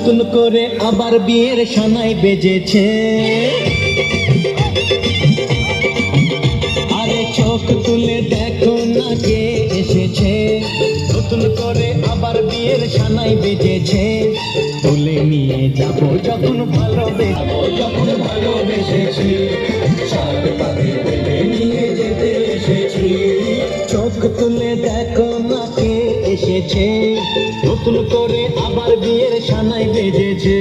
নতুন করে আবার বিয়ের সানাই বেজেছে। আরে চোখ তুলে দেখো না কে এসেছে, নতুন করে আবার বিয়ের সানাই বেজেছে। তুলে নিয়ে যাবো যখন ভালোবেসেছি, সাত পাতে বেঁধে নিয়ে যেতে এসেছি। চোখ তুলে দেখো না কে এসেছে, নতুন করে আবার বিয়ের সানাই বেজেছে।